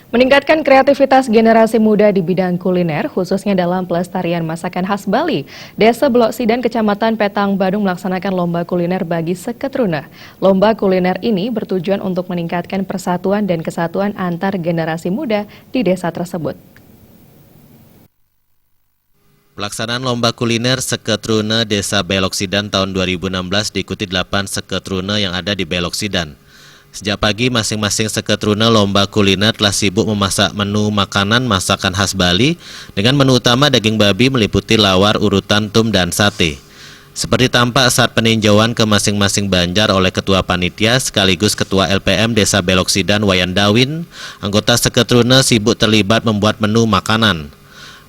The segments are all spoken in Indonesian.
Meningkatkan kreativitas generasi muda di bidang kuliner, khususnya dalam pelestarian masakan khas Bali. Desa Belok Sidan, Kecamatan Petang, Badung melaksanakan lomba kuliner bagi seketruna. Lomba kuliner ini bertujuan untuk meningkatkan persatuan dan kesatuan antar generasi muda di desa tersebut. Pelaksanaan lomba kuliner seketruna Desa Belok Sidan tahun 2016 diikuti 8 seketruna yang ada di Belok Sidan. Sejak pagi, masing-masing seketruna lomba kuliner telah sibuk memasak menu makanan masakan khas Bali dengan menu utama daging babi meliputi lawar, urutan, tum, dan sate. Seperti tampak saat peninjauan ke masing-masing banjar oleh Ketua Panitia sekaligus Ketua LPM Desa Belok Sidan Wayan Dawin, anggota seketruna sibuk terlibat membuat menu makanan.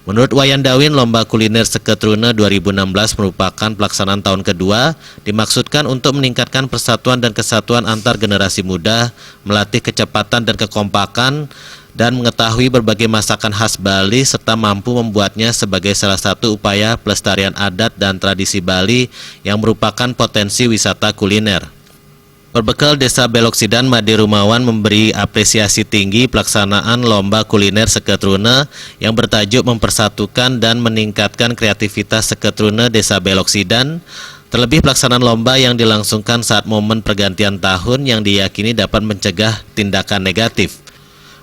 Menurut Wayan Dawin, lomba kuliner seketruna 2016 merupakan pelaksanaan tahun kedua, dimaksudkan untuk meningkatkan persatuan dan kesatuan antar generasi muda, melatih kecepatan dan kekompakan, dan mengetahui berbagai masakan khas Bali serta mampu membuatnya sebagai salah satu upaya pelestarian adat dan tradisi Bali yang merupakan potensi wisata kuliner. Berbekal Desa Belok Sidan, Made Rumawan memberi apresiasi tinggi pelaksanaan lomba kuliner seketruna yang bertajuk mempersatukan dan meningkatkan kreativitas seketruna Desa Belok Sidan. Terlebih pelaksanaan lomba yang dilangsungkan saat momen pergantian tahun yang diyakini dapat mencegah tindakan negatif.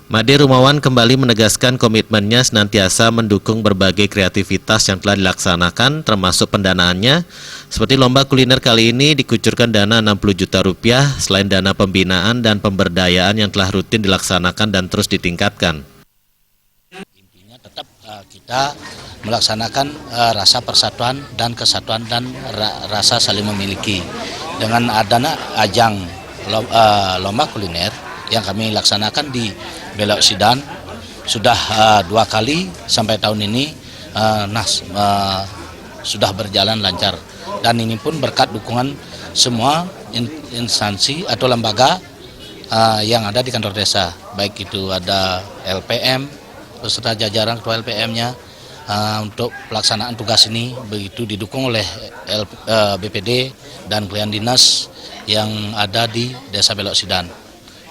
Made Rumawan kembali menegaskan komitmennya senantiasa mendukung berbagai kreativitas yang telah dilaksanakan termasuk pendanaannya. Seperti lomba kuliner kali ini dikucurkan dana 60 juta rupiah selain dana pembinaan dan pemberdayaan yang telah rutin dilaksanakan dan terus ditingkatkan. Intinya tetap kita melaksanakan rasa persatuan dan kesatuan dan rasa saling memiliki. Dengan adanya ajang lomba kuliner yang kami laksanakan di Belok Sidan sudah 2 kali sampai tahun ini sudah berjalan lancar, dan ini pun berkat dukungan semua instansi atau lembaga yang ada di kantor desa, baik itu ada LPM beserta jajaran ketua LPM-nya untuk pelaksanaan tugas ini, begitu didukung oleh BPD dan klien dinas yang ada di Desa Belok Sidan.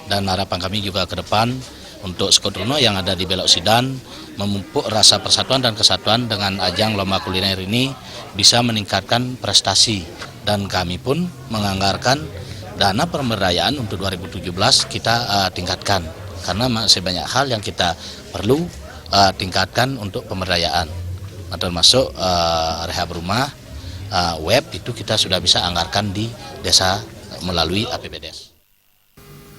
Dan harapan kami juga ke depan untuk seketruna yang ada di Belok Sidan memupuk rasa persatuan dan kesatuan dengan ajang lomba kuliner ini bisa meningkatkan prestasi, dan kami pun menganggarkan dana pemberdayaan untuk 2017 kita tingkatkan karena masih banyak hal yang kita perlu tingkatkan untuk pemberdayaan, termasuk rehab rumah, web itu kita sudah bisa anggarkan di desa melalui APBDes.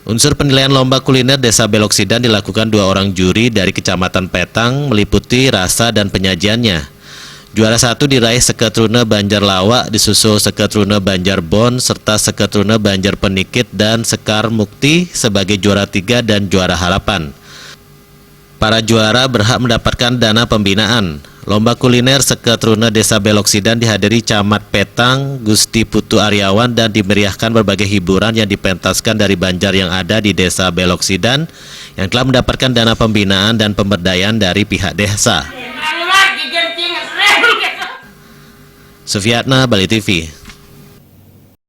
Unsur penilaian lomba kuliner Desa Belok Sidan dilakukan 2 orang juri dari Kecamatan Petang meliputi rasa dan penyajiannya. Juara 1 diraih seketruna Banjar Lawak, disusul seketruna Banjar Bon, serta seketruna Banjar Penikit dan Sekar Mukti sebagai juara 3 dan juara harapan. Para juara berhak mendapatkan dana pembinaan. Lomba kuliner seketruna Desa Belok Sidan dihadiri Camat Petang, Gusti Putu Aryawan, dan dimeriahkan berbagai hiburan yang dipentaskan dari banjar yang ada di Desa Belok Sidan yang telah mendapatkan dana pembinaan dan pemberdayaan dari pihak desa. Sufiatna, Bali TV.